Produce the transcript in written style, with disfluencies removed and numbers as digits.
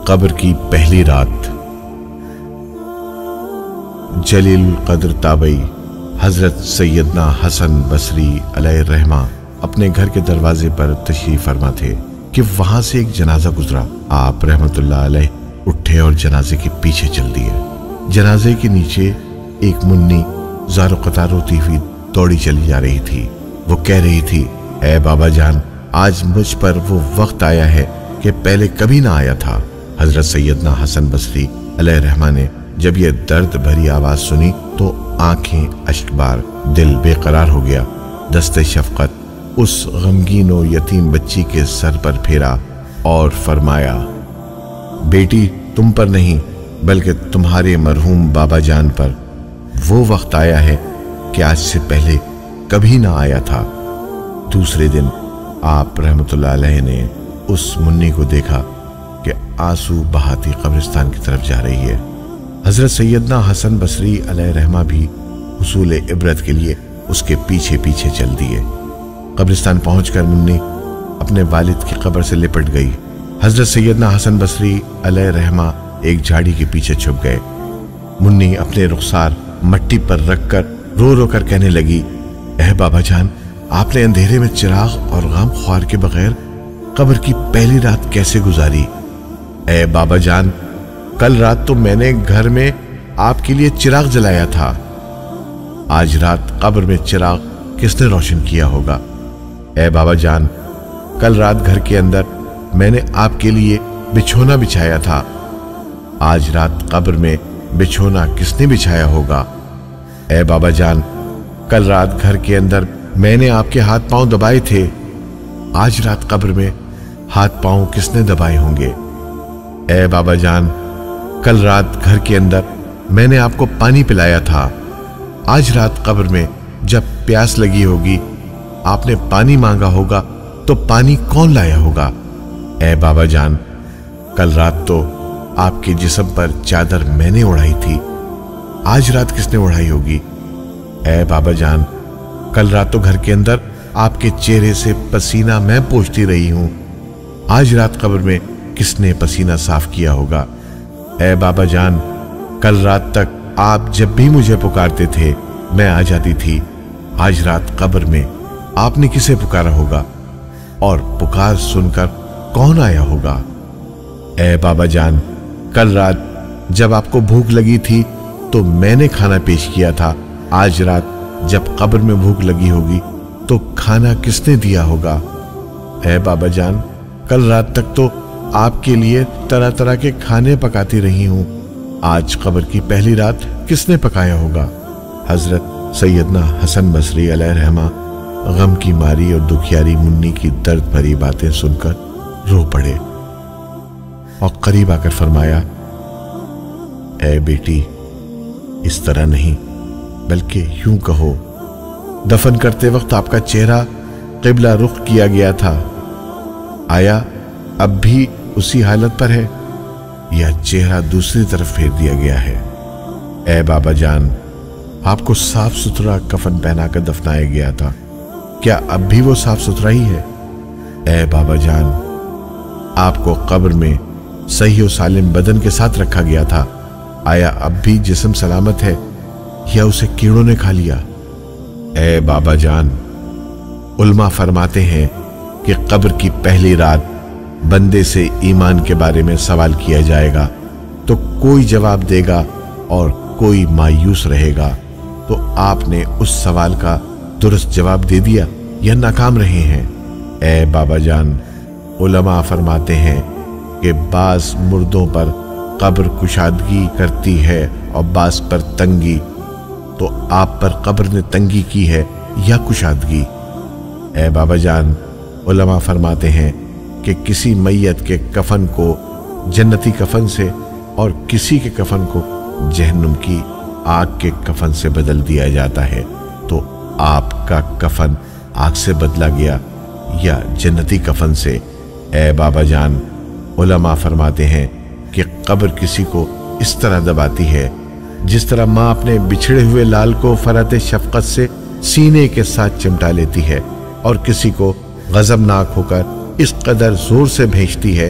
قبر کی پہلی رات۔ جلیل القدر تابعی حضرت سیدنا حسن بصری علیہ الرحمہ اپنے گھر کے دروازے پر تشریف فرما تھے کہ وہاں سے ایک جنازہ گزرا۔ آپ رحمت اللہ علیہ اٹھے اور جنازے کے پیچھے چل دیے۔ جنازے کے نیچے ایک منی زار و قطار ہوتی ہوئی دوڑی چلی جا رہی تھی۔ وہ کہہ رہی تھی، اے بابا جان، آج مجھ پر وہ وقت آیا ہے کہ پہلے کبھی نہ آیا تھا۔ حضرت سیدنا حسن بصری علیہ الرحمہ نے جب یہ درد بھری آواز سنی تو آنکھیں اشکبار، دل بے قرار ہو گیا۔ دست شفقت اس غمگین و یتیم بچی کے سر پر پھیرا اور فرمایا، بیٹی، تم پر نہیں بلکہ تمہارے مرحوم بابا جان پر وہ وقت آیا ہے کہ آج سے پہلے کبھی نہ آیا تھا۔ دوسرے دن آپ رحمت اللہ علیہ نے اس منی کو دیکھا کہ آنسو بہاتی قبرستان کی طرف جا رہی ہے۔ حضرت سیدنا حسن بصری علیہ الرحمہ بھی حصول عبرت کے لیے اس کے پیچھے پیچھے چل دیے۔ قبرستان پہنچ کر منی اپنے والد کی قبر سے لپٹ گئی۔ حضرت سیدنا حسن بصری علیہ الرحمہ ایک جھاڑی کے پیچھے چھپ گئے۔ منی اپنے رخسار مٹی پر رکھ کر رو رو کر کہنے لگی، اے بابا جان، آپ نے اندھیرے میں چراغ اور غم خوار کے بغیر قبر کی پہلی رات کیسے گزاری؟ اے بابا جان، کل رات تو میں نے گھر میں آپ کے لیے چراغ جلایا تھا، آج رات قبر میں چراغ کس نے روشن کیا ہوگا؟ اے بابا جان، کل رات گھر کے اندر میں نے آپ کے لیے بچھونا بچھایا تھا، آج رات قبر میں بچھونا کس نے بچھایا ہوگا؟ اے بابا جان، کل رات گھر کے اندر میں نے آپ کے ہاتھ پاؤں دبائے تھے، آج رات قبر میں ہاتھ پاؤں کس نے دبائے ہوں گے؟ اے بابا جان، کل رات گھر کے اندر میں نے آپ کو پانی پلایا تھا، آج رات قبر میں جب پیاس لگی ہوگی آپ نے پانی مانگا ہوگا تو پانی کون لایا ہوگا؟ اے بابا جان، کل رات تو آپ کے جسم پر چادر میں نے اڑائی تھی، آج رات کس نے اڑائی ہوگی؟ اے بابا جان، کل رات تو گھر کے اندر آپ کے چہرے سے پسینہ میں پوچھتی رہی ہوں، آج رات قبر میں کس نے پسینہ صاف کیا ہوگا؟ اے بابا جان، کل رات تک آپ جب بھی مجھے پکارتے تھے میں آ جاتی تھی، آج رات قبر میں آپ نے کسے پکارا ہوگا اور پکار سن کر کون آیا ہوگا؟ اے بابا جان، کل رات جب آپ کو بھوک لگی تھی تو میں نے کھانا پیش کیا تھا، آج رات جب قبر میں بھوک لگی ہوگی تو کھانا کس نے دیا ہوگا؟ اے بابا جان، کل رات تک تو آپ کے لیے طرح طرح کے کھانے پکاتی رہی ہوں، آج قبر کی پہلی رات کس نے پکایا ہوگا؟ حضرت سیدنا حسن بصری علیہ الرحمہ غم کی ماری اور دکھیاری منی کی درد بھری باتیں سن کر رو پڑے اور قریب آ کر فرمایا، اے بیٹی، اس طرح نہیں بلکہ یوں کہو، دفن کرتے وقت آپ کا چہرہ قبلہ رخ کیا گیا تھا، آیا اب بھی اسی حالت پر ہے یا چہرہ دوسری طرف پھیر دیا گیا ہے؟ اے بابا جان، آپ کو صاف ستھرا کفن پہنا کر دفنایا گیا تھا، کیا اب بھی وہ صاف ستھرا ہی ہے؟ اے بابا جان، آپ کو قبر میں صحیح و سالم بدن کے ساتھ رکھا گیا تھا، آیا اب بھی جسم سلامت ہے یا اسے کیڑوں نے کھا لیا؟ اے بابا جان، علماء فرماتے ہیں کہ قبر کی پہلی رات بندے سے ایمان کے بارے میں سوال کیا جائے گا تو کوئی جواب دے گا اور کوئی مایوس رہے گا، تو آپ نے اس سوال کا درست جواب دے دیا یا ناکام رہے ہیں؟ اے بابا جان، علماء فرماتے ہیں کہ بعض مردوں پر قبر کشادگی کرتی ہے اور بعض پر تنگی، تو آپ پر قبر نے تنگی کی ہے یا کشادگی؟ اے بابا جان، علماء فرماتے ہیں کہ کسی میت کے کفن کو جنتی کفن سے اور کسی کے کفن کو جہنم کی آگ کے کفن سے بدل دیا جاتا ہے، تو آپ کا کفن آگ سے بدلا گیا یا جنتی کفن سے؟ اے بابا جان، علماء فرماتے ہیں کہ قبر کسی کو اس طرح دباتی ہے جس طرح ماں اپنے بچھڑے ہوئے لال کو فرحت شفقت سے سینے کے ساتھ چمٹا لیتی ہے اور کسی کو غضبناک ہو کر اس قدر زور سے بھینچتی ہے